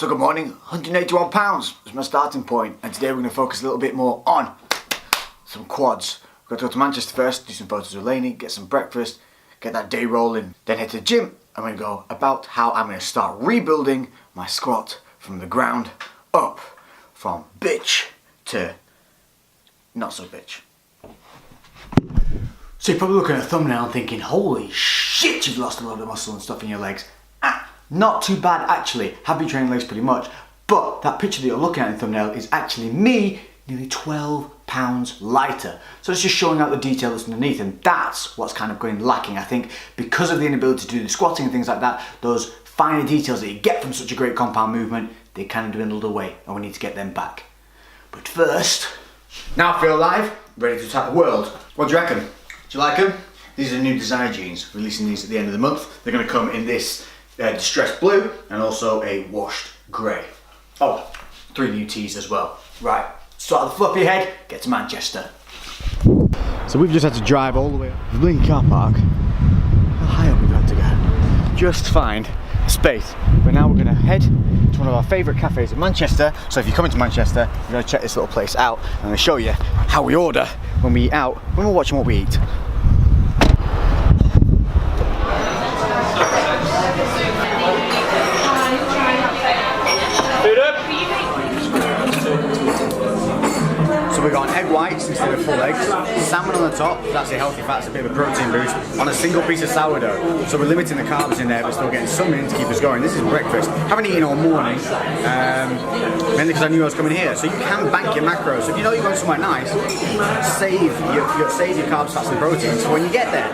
So good morning, 181 pounds is my starting point, and today we're going to focus a little bit more on some quads. We've got to go to Manchester first, do some photos with Lainey, get some breakfast, get that day rolling, then head to the gym. I'm going to go about how I'm going to start rebuilding my squat from the ground up, from bitch to not so bitch. So you're probably looking at a thumbnail and thinking, holy shit, you've lost a lot of muscle and stuff in your legs. Not too bad actually, have been training legs pretty much, but that picture that you're looking at in the thumbnail is actually me nearly 12 pounds lighter. So it's just showing out the detail that's underneath, and that's what's kind of going lacking. I think because of the inability to do the squatting and things like that, those finer details that you get from such a great compound movement, they kind of dwindled away and we need to get them back. But first, now I feel alive, ready to attack the world. What do you reckon? Do you like them? These are the new designer jeans, releasing these at the end of the month. They're going to come in this distressed blue and also a washed grey. Oh, 3 new tees as well. Right, start the fluffy head, get to Manchester. So we've just had to drive all the way up the Blink car park. How high up we've had to go? Just to find a space. But now we're going to head to one of our favourite cafes in Manchester. So if you're coming to Manchester, you're going to check this little place out. I'm going to show you how we order when we eat out, when we're watching what we eat. So we've got egg whites instead of full eggs, salmon on the top, that's a healthy fat, it's a bit of a protein boost, on a single piece of sourdough. So we're limiting the carbs in there but still getting some in to keep us going. This is breakfast. Haven't eaten all morning, mainly because I knew I was coming here. So you can bank your macros. So if you know you're going somewhere nice, save your carbs, fats and proteins. So when you get there,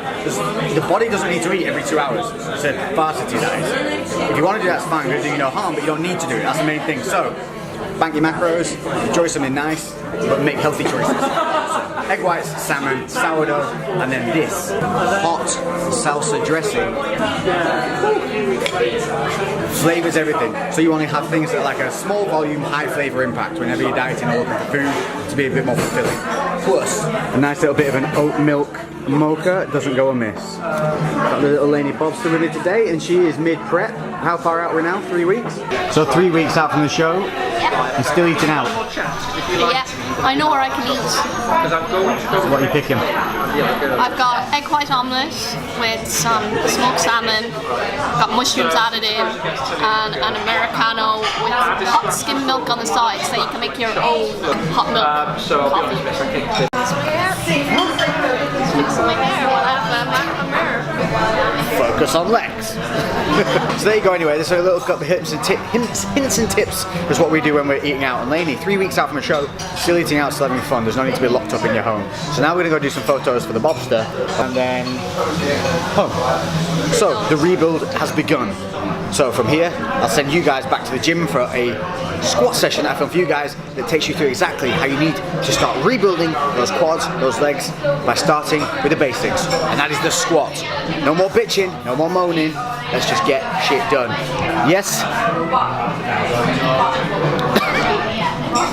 the body doesn't need to eat every 2 hours. It's a varsity, that is. If you want to do that, it's fine, you're doing no harm, but you don't need to do it. That's the main thing. So bank your macros, enjoy something nice, but make healthy choices. So, egg whites, salmon, sourdough, and then this hot salsa dressing. Flavors everything. So you want to have things that are like a small volume, high flavor impact whenever you're dieting or looking for food to be a bit more fulfilling. Plus, a nice little bit of an oat milk mocha doesn't go amiss. Got the little Lainey Bobster with me today, and she is mid-prep. How far out we're now? 3 weeks? So 3 weeks out from the show, and still eating out. Yeah, I know where I can eat. So what are you picking? I've got egg white omelette with some smoked salmon, got mushrooms added in, and an Americano with hot skim milk on the side so you can make your own hot milk coffee. Fixing my hair while I have a mirror. Focus on legs. So there you go anyway, there's a little got the hints and tips is what we do when we're eating out. And Lainey, 3 weeks out from a show, still eating out, still having fun. There's no need to be locked up in your home. So now we're going to go do some photos for the Bobster and then home. So the rebuild has begun. So from here, I'll send you guys back to the gym for a squat session that I filmed for you guys that takes you through exactly how you need to start rebuilding those quads, those legs, by starting with the basics. And that is the squat. No more bitching, no more moaning, let's just get shit done. Yes?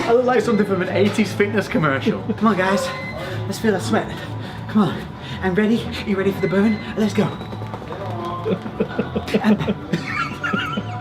I look like something from an 80s fitness commercial. Come on guys, let's feel that sweat. Come on, I'm ready. Are you ready for the burn? Let's go.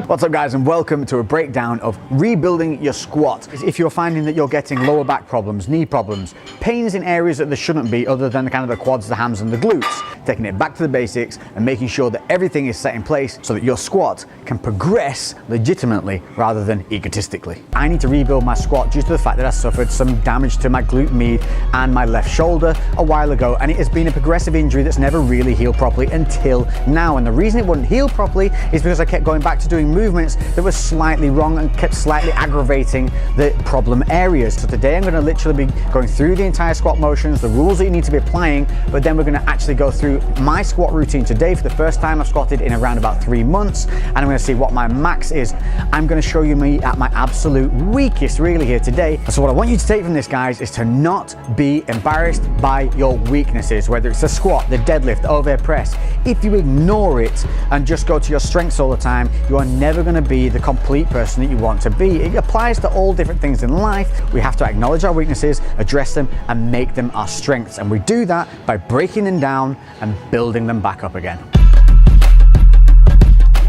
What's up guys, and welcome to a breakdown of rebuilding your squat. If you're finding that you're getting lower back problems, knee problems, pains in areas that there shouldn't be other than kind of the quads, the hams and the glutes, taking it back to the basics and making sure that everything is set in place so that your squat can progress legitimately rather than egotistically. I need to rebuild my squat due to the fact that I suffered some damage to my glute med and my left shoulder a while ago, and it has been a progressive injury that's never really healed properly until now. And the reason it wouldn't heal properly is because I kept going back to doing movements that were slightly wrong and kept slightly aggravating the problem areas. So today I'm going to literally be going through the entire squat motions, the rules that you need to be applying, but then we're going to actually go through my squat routine today for the first time I've squatted in around about 3 months, and I'm going to see what my max is. I'm going to show you me at my absolute weakest really here today. So what I want you to take from this, guys, is to not be embarrassed by your weaknesses, whether it's the squat, the deadlift, the overhead press. If you ignore it and just go to your strengths all the time, you are never going to be the complete person that you want to be. It applies to all different things in life. We have to acknowledge our weaknesses, address them, and make them our strengths. And we do that by breaking them down and building them back up again.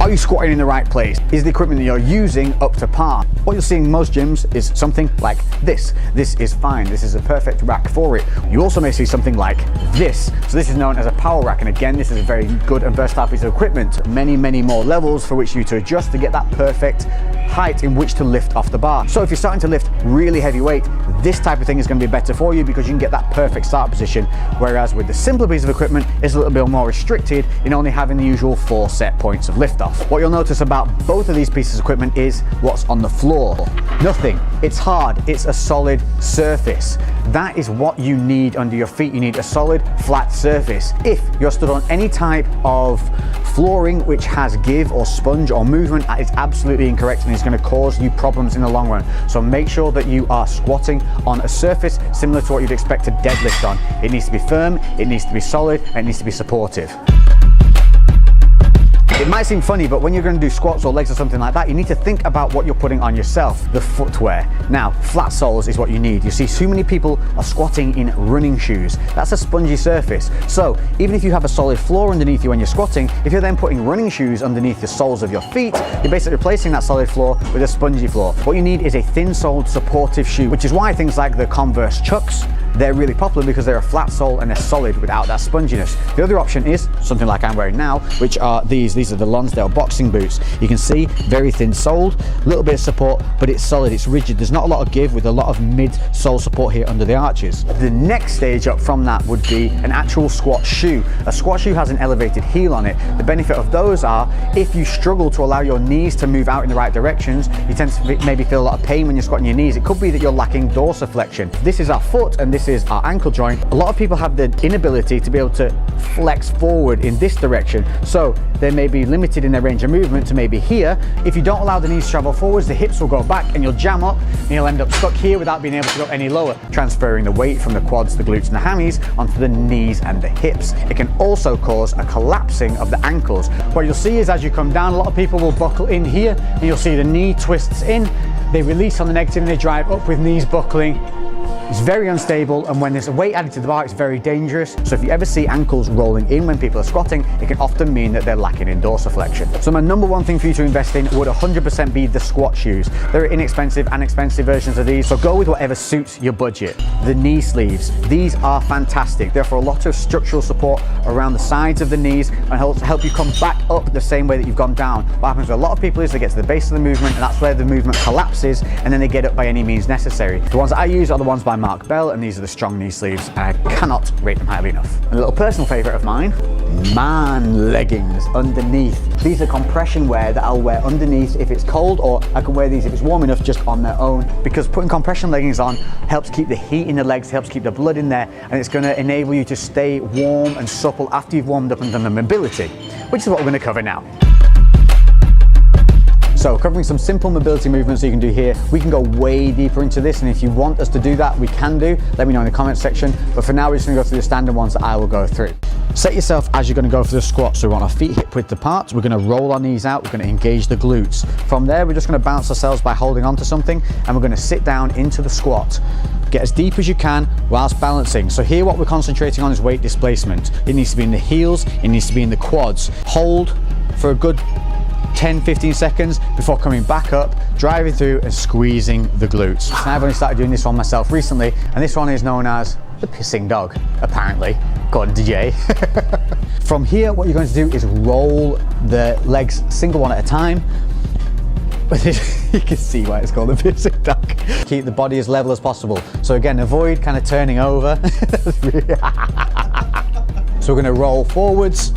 Are you squatting in the right place? Is the equipment that you're using up to par? What you'll see in most gyms is something like this. This is fine. This is a perfect rack for it. You also may see something like this. So this is known as a power rack. And again, this is a very good and versatile piece of equipment. Many, many more levels for which you to adjust to get that perfect height in which to lift off the bar. So if you're starting to lift really heavy weight, this type of thing is going to be better for you because you can get that perfect start position. Whereas with the simpler piece of equipment, it's a little bit more restricted in only having the usual 4 set points of liftoff. What you'll notice about both of these pieces of equipment is what's on the floor. Nothing. It's hard. It's a solid surface. That is what you need under your feet. You need a solid, flat surface. If you're stood on any type of flooring which has give or sponge or movement, that is absolutely incorrect and is going to cause you problems in the long run. So make sure that you are squatting on a surface similar to what you'd expect to deadlift on. It needs to be firm, it needs to be solid, and it needs to be supportive. It might seem funny, but when you're going to do squats or legs or something like that, you need to think about what you're putting on yourself, the footwear. Now, flat soles is what you need. You see, so many people are squatting in running shoes. That's a spongy surface. So even if you have a solid floor underneath you when you're squatting, if you're then putting running shoes underneath the soles of your feet, you're basically replacing that solid floor with a spongy floor. What you need is a thin-soled supportive shoe, which is why things like the Converse Chucks, they're really popular because they're a flat sole and they're solid without that sponginess. The other option is something like I'm wearing now, which are these are the Lonsdale boxing boots. You can see very thin soled, a little bit of support, but it's solid, it's rigid. There's not a lot of give with a lot of mid-sole support here under the arches. The next stage up from that would be an actual squat shoe. A squat shoe has an elevated heel on it. The benefit of those are if you struggle to allow your knees to move out in the right directions, you tend to maybe feel a lot of pain when you're squatting your knees. It could be that you're lacking dorsiflexion. This is our foot and this is our ankle joint. A lot of people have the inability to be able to flex forward in this direction, so they may be limited in their range of movement to maybe here. If you don't allow the knees to travel forwards, the hips will go back and you'll jam up and you'll end up stuck here without being able to go any lower, transferring the weight from the quads, the glutes and the hammies onto the knees and the hips. It can also cause a collapsing of the ankles. What you'll see is as you come down, a lot of people will buckle in here and you'll see the knee twists in, they release on the negative and they drive up with knees buckling. It's very unstable, and when there's a weight added to the bar, it's very dangerous. So if you ever see ankles rolling in when people are squatting, it can often mean that they're lacking in dorsiflexion. So my number one thing for you to invest in would 100% be the squat shoes. There are inexpensive and expensive versions of these, so go with whatever suits your budget. The knee sleeves, these are fantastic. They offer a lot of structural support around the sides of the knees and help you come back up the same way that you've gone down. What happens with a lot of people is they get to the base of the movement and that's where the movement collapses, and then they get up by any means necessary. The ones that I use are the ones by Mark Bell, and these are the strong knee sleeves, and I cannot rate them highly enough. A little personal favorite of mine, man leggings underneath. These are compression wear that I'll wear underneath if it's cold, or I can wear these if it's warm enough just on their own, because putting compression leggings on helps keep the heat in the legs, helps keep the blood in there, and it's going to enable you to stay warm and supple after you've warmed up and done the mobility, which is what we're going to cover now. So covering some simple mobility movements that you can do here. We can go way deeper into this, and if you want us to do that, we can do. Let me know in the comments section. But for now, we're just gonna go through the standard ones that I will go through. Set yourself as you're gonna go for the squat. So we want our feet hip width apart. We're gonna roll our knees out. We're gonna engage the glutes. From there, we're just gonna bounce ourselves by holding onto something, and we're gonna sit down into the squat. Get as deep as you can whilst balancing. So here what we're concentrating on is weight displacement. It needs to be in the heels, it needs to be in the quads. Hold for a good 10-15 seconds before coming back up, driving through and squeezing the glutes. And I've only started doing this one myself recently, and this one is known as the pissing dog, apparently, according to Jay. From here, what you're going to do is roll the legs single one at a time. You can see why it's called a pissing dog. Keep the body as level as possible. So again, avoid kind of turning over. So we're going to roll forwards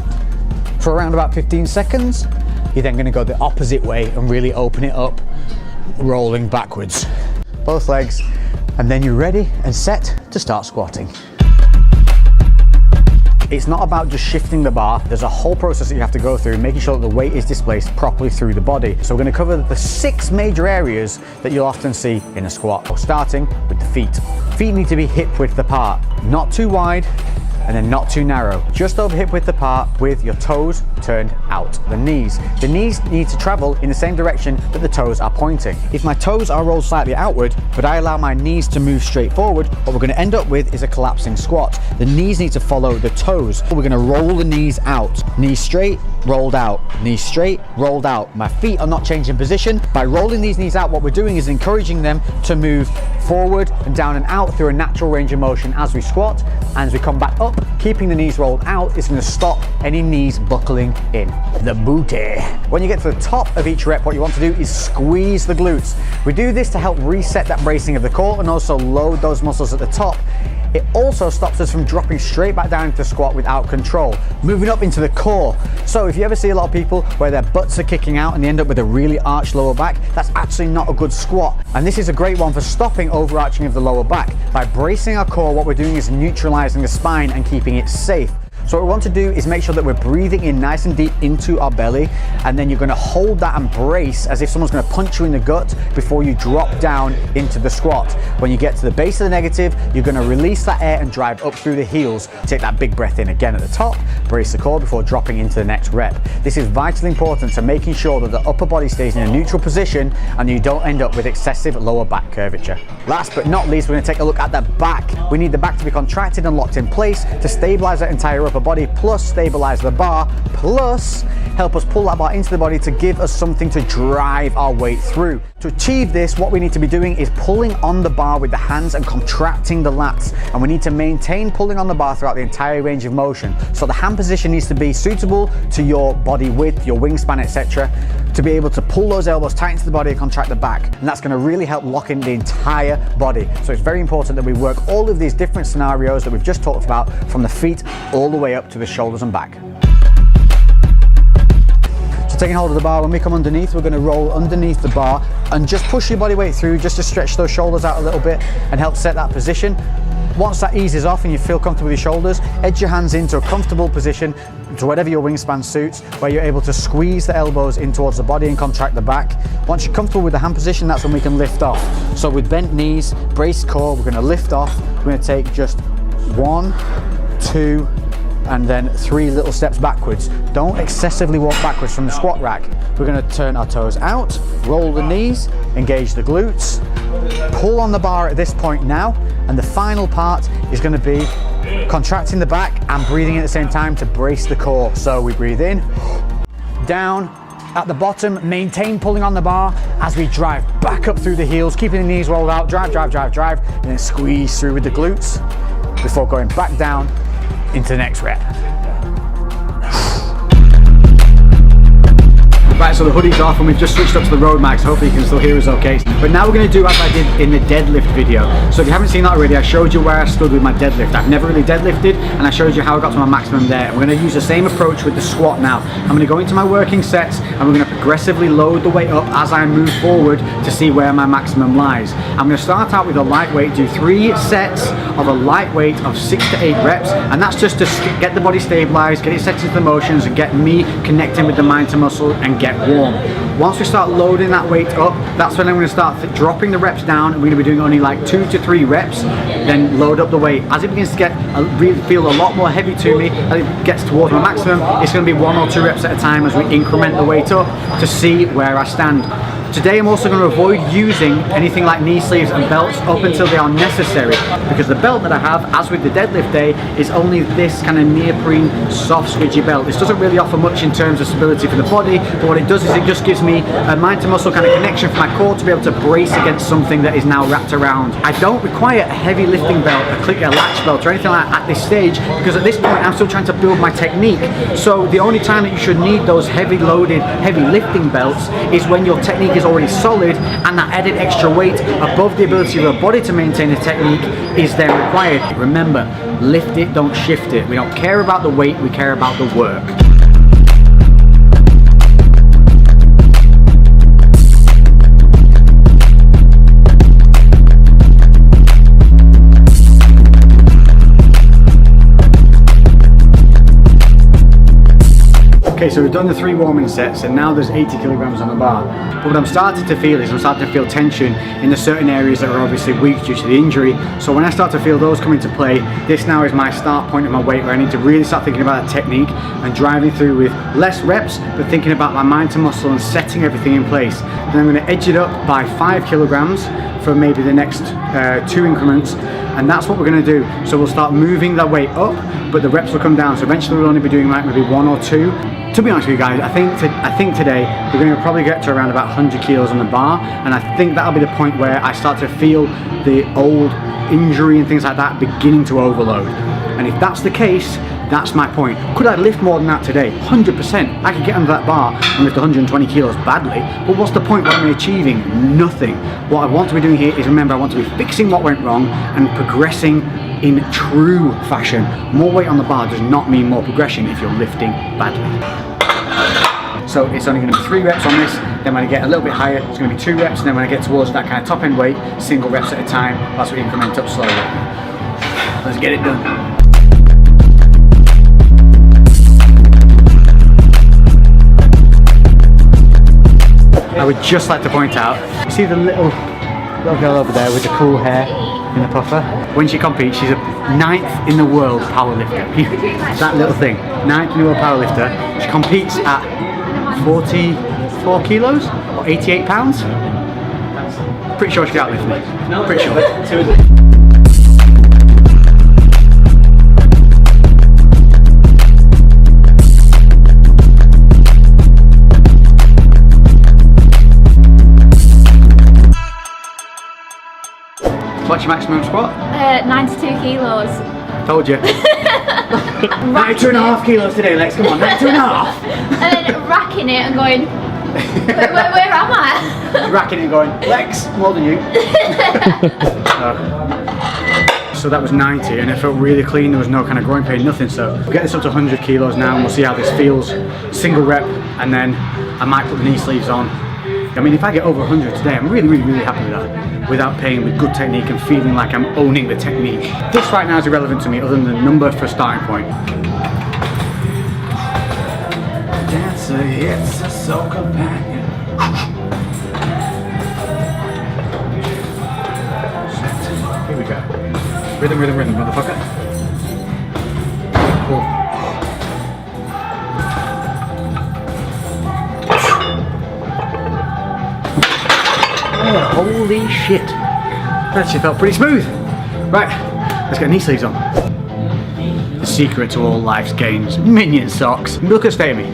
for around about 15 seconds. You're then going to go the opposite way and really open it up, rolling backwards. Both legs, and then you're ready and set to start squatting. It's not about just shifting the bar. There's a whole process that you have to go through, making sure that the weight is displaced properly through the body. So we're going to cover the 6 major areas that you'll often see in a squat. Starting with the feet. Feet need to be hip width apart, not too wide, and then not too narrow. Just over hip width apart with your toes turned out. The knees need to travel in the same direction that the toes are pointing. If my toes are rolled slightly outward, but I allow my knees to move straight forward, what we're going to end up with is a collapsing squat. The knees need to follow the toes. We're going to roll the knees out. Knees straight, rolled out. Knees straight, rolled out. My feet are not changing position. By rolling these knees out, what we're doing is encouraging them to move forward and down and out through a natural range of motion as we squat. And as we come back up, keeping the knees rolled out is going to stop any knees buckling in. The booty. When you get to the top of each rep, what you want to do is squeeze the glutes. We do this to help reset that bracing of the core and also load those muscles at the top. It also stops us from dropping straight back down into the squat without control. Moving up into the core. So if you ever see a lot of people where their butts are kicking out and they end up with a really arched lower back, that's actually not a good squat. And this is a great one for stopping overarching of the lower back. By bracing our core, what we're doing is neutralizing the spine and keeping it safe. So what we want to do is make sure that we're breathing in nice and deep into our belly, and then you're going to hold that and brace as if someone's going to punch you in the gut before you drop down into the squat. When you get to the base of the negative, you're going to release that air and drive up through the heels. Take that big breath in again at the top, brace the core before dropping into the next rep. This is vitally important to making sure that the upper body stays in a neutral position and you don't end up with excessive lower back curvature. Last but not least, we're going to take a look at the back. We need the back to be contracted and locked in place to stabilize that entire upper body, plus stabilize the bar, plus help us pull that bar into the body to give us something to drive our weight through. To achieve this, what we need to be doing is pulling on the bar with the hands and contracting the lats, and we need to maintain pulling on the bar throughout the entire range of motion. So the hand position needs to be suitable to your body width, your wingspan, etc., to be able to pull those elbows tight into the body and contract the back, and that's going to really help lock in the entire body. So it's very important that we work all of these different scenarios that we've just talked about, from the feet all the way up to the shoulders and back. So taking hold of the bar, when we come underneath, we're going to roll underneath the bar and just push your body weight through, just to stretch those shoulders out a little bit and help set that position. Once that eases off and you feel comfortable with your shoulders, edge your hands into a comfortable position to whatever your wingspan suits, where you're able to squeeze the elbows in towards the body and contract the back. Once you're comfortable with the hand position, that's when we can lift off. So with bent knees, braced core, we're going to lift off. We're going to take just 1, 2, and then 3 little steps backwards. Don't excessively walk backwards from the squat rack. We're going to turn our toes out, roll the knees, engage the glutes, pull on the bar at this point now, and the final part is going to be contracting the back and breathing at the same time to brace the core. So we breathe in, down, at the bottom, maintain pulling on the bar as we drive back up through the heels, keeping the knees rolled out, drive, and then squeeze through with the glutes before going back down into the next rep. Right, so the hoodie's off and we've just switched up to the road mic, so hopefully you can still hear us okay. But now we're going to do as I did in the deadlift video. So if you haven't seen that already, I showed you where I stood with my deadlift. I've never really deadlifted, and I showed you how I got to my maximum there. We're going to use the same approach with the squat now. I'm going to go into my working sets and we're going to progressively load the weight up as I move forward to see where my maximum lies. I'm going to start out with a lightweight, do 3 sets of a lightweight of 6 to 8 reps, and that's just to get the body stabilized, get it set into the motions, and get me connecting with the mind to muscle and get warm. Once we start loading that weight up, that's when I'm going to start dropping the reps down, and we're going to be doing only like 2 to 3 reps, then load up the weight. As it begins to get really feel a lot more heavy to me, as it gets towards my maximum, it's going to be 1 or 2 reps at a time as we increment the weight up to see where I stand. Today I'm also going to avoid using anything like knee sleeves and belts up until they are necessary, because the belt that I have, as with the deadlift day, is only this kind of neoprene soft squidgy belt. This doesn't really offer much in terms of stability for the body, but what it does is it just gives me a mind to muscle kind of connection for my core to be able to brace against something that is now wrapped around. I don't require a heavy lifting belt, a latch belt or anything like that at this stage, because at this point I'm still trying to build my technique. So the only time that you should need those heavy loaded, heavy lifting belts is when your technique is already solid, and that added extra weight above the ability of your body to maintain the technique is then required. Remember, lift it, don't shift it. We don't care about the weight, we care about the work. Okay, Okay, so we've done the 3 warming sets and now there's 80 kilograms on the bar. But what I'm starting to feel is I'm starting to feel tension in the certain areas that are obviously weak due to the injury. So when I start to feel those come into play, this now is my start point of my weight where I need to really start thinking about that technique and driving through with less reps, but thinking about my mind to muscle and setting everything in place. Then I'm going to edge it up by 5 kilograms for maybe the next 2 increments, and that's what we're going to do. So we'll start moving that weight up, but the reps will come down. So eventually we'll only be doing like maybe 1 or 2. To be honest with you guys, I think today we're going to probably get to around about 100 kilos on the bar, and I think that'll be the point where I start to feel the old injury and things like that beginning to overload. And if that's the case, that's my point. Could I lift more than that today? 100%. I could get under that bar and lift 120 kilos badly, but what's the point? What am I achieving? Nothing. What I want to be doing here is, remember, I want to be fixing what went wrong and progressing in true fashion. More weight on the bar does not mean more progression if you're lifting badly. So it's only going to be 3 reps on this, then when I get a little bit higher, it's going to be 2 reps, and then when I get towards that kind of top end weight, single reps at a time. That's what we increment up slowly. Let's get it done. I would just like to point out, you see the little girl over there with the cool hair in the puffer? When she competes, she's a 9th in the world powerlifter. That little thing, 9th in the world powerlifter. She competes at 44 kilos or 88 pounds. Pretty sure she can outlift me. Pretty sure. What's your maximum squat? 92 kilos. Told you. 92.5 kilos today, Lex. Come on, 92.5. And then racking it and going, where am I? Racking it and going, Lex, more than you. So that was 90 and it felt really clean. There was no kind of groin pain, nothing. So we'll get this up to 100 kilos now and we'll see how this feels. Single rep, and then I might put the knee sleeves on. I mean, if I get over 100 today, I'm really happy with that. Without pain, with good technique and feeling like I'm owning the technique. This right now is irrelevant to me other than the number for starting point. Dancer, it's a soul companion. Here we go. Rhythm, motherfucker. Cool. Oh, holy shit. That actually felt pretty smooth. Right, let's get knee sleeves on. The secret to all life's gains, Minion socks. Look at stay me.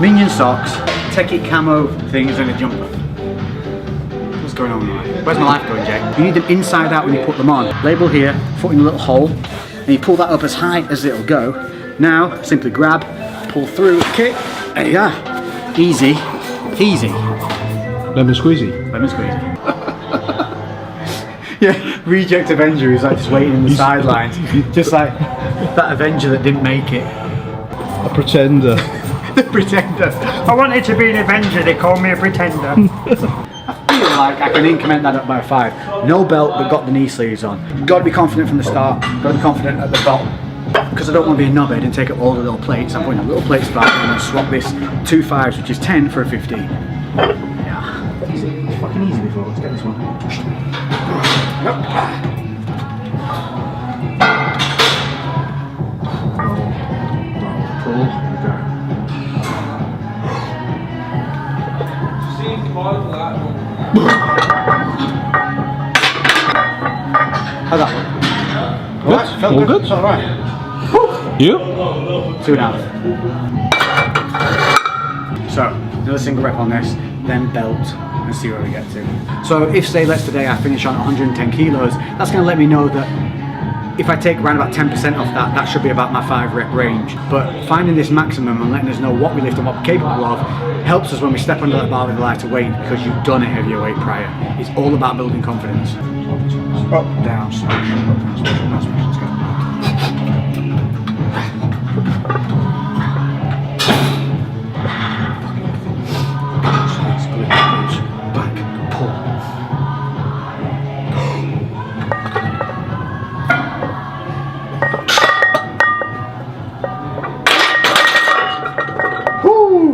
Minion socks, Techie camo things and a jumper. What's going on with my life? Where's my life going, Jay? You need them inside out when you put them on. Label here, foot in a little hole, and you pull that up as high as it'll go. Now, simply grab, pull through, kick, there you are. Easy, easy. Lemon squeezy. Lemon squeezy. Yeah, reject Avenger is like just waiting in the sidelines. Just like that Avenger that didn't make it. A pretender. The pretender. I wanted to be an Avenger, they called me a pretender. I feel like I can increment that up by 5. No belt, but got the knee sleeves on. Got to be confident from the start, got to be confident at the bottom. Because I don't want to be a knobhead and take up all the little plates. I'm putting a little plates back and I'm going to swap this 2 5s, which is 10 for a 15. Yeah, easy. It's fucking easy before. Let's get this one. Nope. Pull. Here we go. How's that? Good. Felt All good. All right. You? 2.5. So, another single rep on this, then belt, and see where we get to. So if, say, let's today I finish on 110 kilos, that's going to let me know that if I take around about 10% off that, that should be about my 5 rep range. But finding this maximum and letting us know what we lift and what we're capable of helps us when we step under that bar with a lighter weight, because you've done a heavier weight prior. It's all about building confidence. Up, down, smash, up, down, smash, up, down, smash. Let's go. Back, pull. Woo!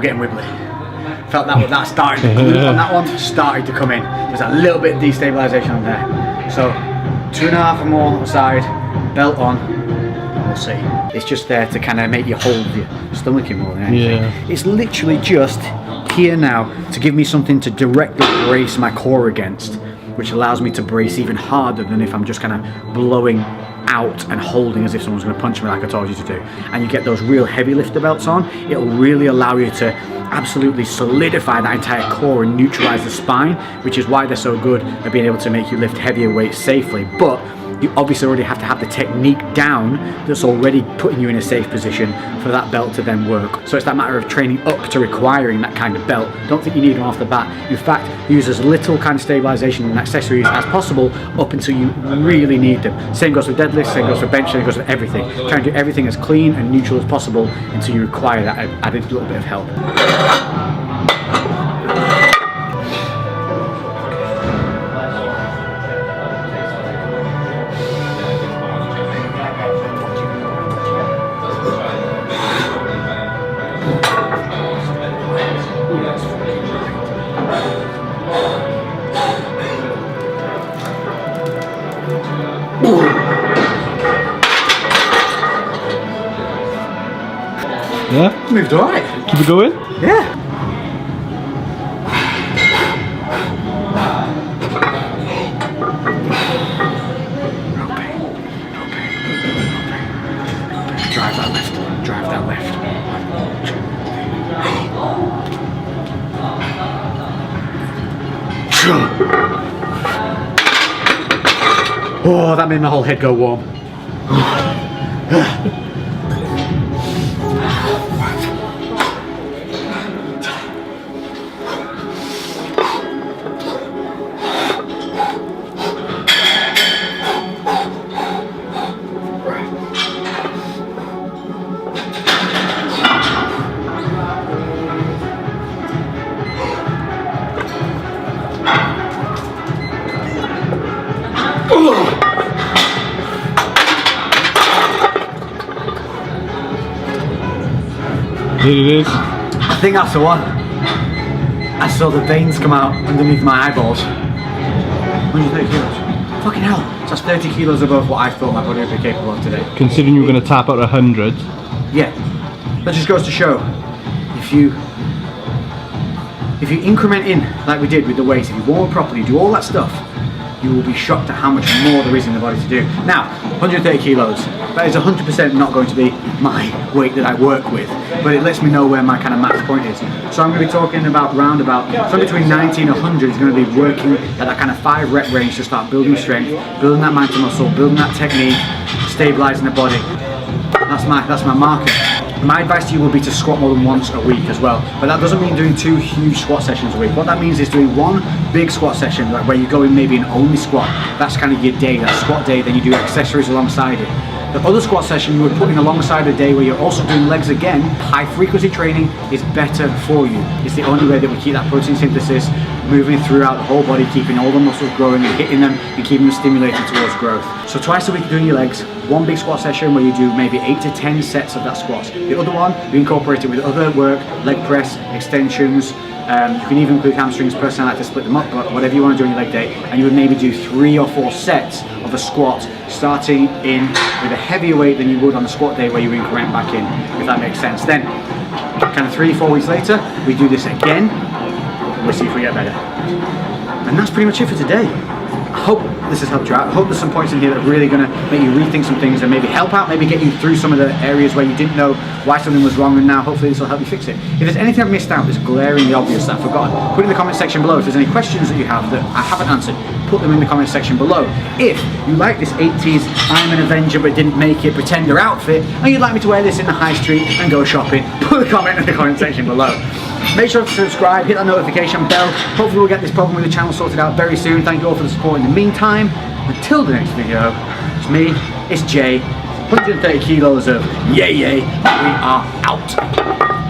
we're getting wibbly. Felt that started, the glute on that one started to come in. There's a little bit of destabilisation on there. So 2.5 or more aside, belt on, and we'll see. It's just there to kind of make you hold your stomach in more than anything. Yeah. It's literally just here now to give me something to directly brace my core against, which allows me to brace even harder than if I'm just kind of blowing out and holding as if someone's going to punch me like I told you to do. And you get those real heavy lifter belts on, it'll really allow you to absolutely solidify that entire core and neutralize the spine, which is why they're so good at being able to make you lift heavier weights safely. But you obviously already have to have the technique down that's already putting you in a safe position for that belt to then work. So it's that matter of training up to requiring that kind of belt. Don't think you need one off the bat. In fact, use as little kind of stabilization and accessories as possible up until you really need them. Same goes for deadlifts, same goes for bench, same goes for everything. Try and do everything as clean and neutral as possible until you require that added little bit of help. Yeah? Moved alright. Keep it going? Yeah. Drive that left. Drive that left. Oh, that made my whole head go warm. There it is. I think that's the one. I saw the veins come out underneath my eyeballs. 130 kilos. Fucking hell. So that's 30 kilos above what I thought my body would be capable of today. Considering you were going to tap out 100. Yeah. That just goes to show, if you increment in like we did with the weights, if you warm up properly, do all that stuff, you will be shocked at how much more there is in the body to do. Now, 130 kilos, that is 100% not going to be my weight that I work with, but it lets me know where my kind of max point is. So I'm going to be talking about so between 90 and 100 is going to be working at that kind of 5 rep range to start building strength, building that mind to muscle, building that technique, stabilizing the body. That's my marker. My advice to you will be to squat more than once a week as well, but that doesn't mean doing 2 huge squat sessions a week. What that means is doing 1 big squat session, like where you go in maybe an only squat. That's kind of your day, that squat day, then you do accessories alongside it. The other squat session you would put in alongside a day where you're also doing legs again. High frequency training is better for you. It's the only way that we keep that protein synthesis moving throughout the whole body, keeping all the muscles growing and hitting them and keeping them stimulated towards growth. So twice a week doing your legs, 1 big squat session where you do maybe 8 to 10 sets of that squat. The other one, you incorporate it with other work, leg press, extensions. You can even include hamstrings. Personally, I like to split them up, but whatever you want to do on your leg day, and you would maybe do 3 or 4 sets of a squat, starting in with a heavier weight than you would on the squat day where you increment back in, if that makes sense. Then, kind of 3 or 4 weeks later, we do this again, and we'll see if we get better. And that's pretty much it for today. I hope this has helped you out. I hope there's some points in here that are really going to make you rethink some things and maybe help out, maybe get you through some of the areas where you didn't know why something was wrong, and now hopefully this will help you fix it. If there's anything I've missed out that's glaringly obvious that I've forgotten, put it in the comment section below. If there's any questions that you have that I haven't answered, put them in the comment section below. If you like this 80s I'm an Avenger but didn't make it pretender outfit, and you'd like me to wear this in the high street and go shopping, put a comment in the comment section below. Make sure to subscribe, hit that notification bell. Hopefully we'll get this problem with the channel sorted out very soon. Thank you all for the support in the meantime. Until the next video, it's me, it's Jay, 130 kilos of yay, we are out.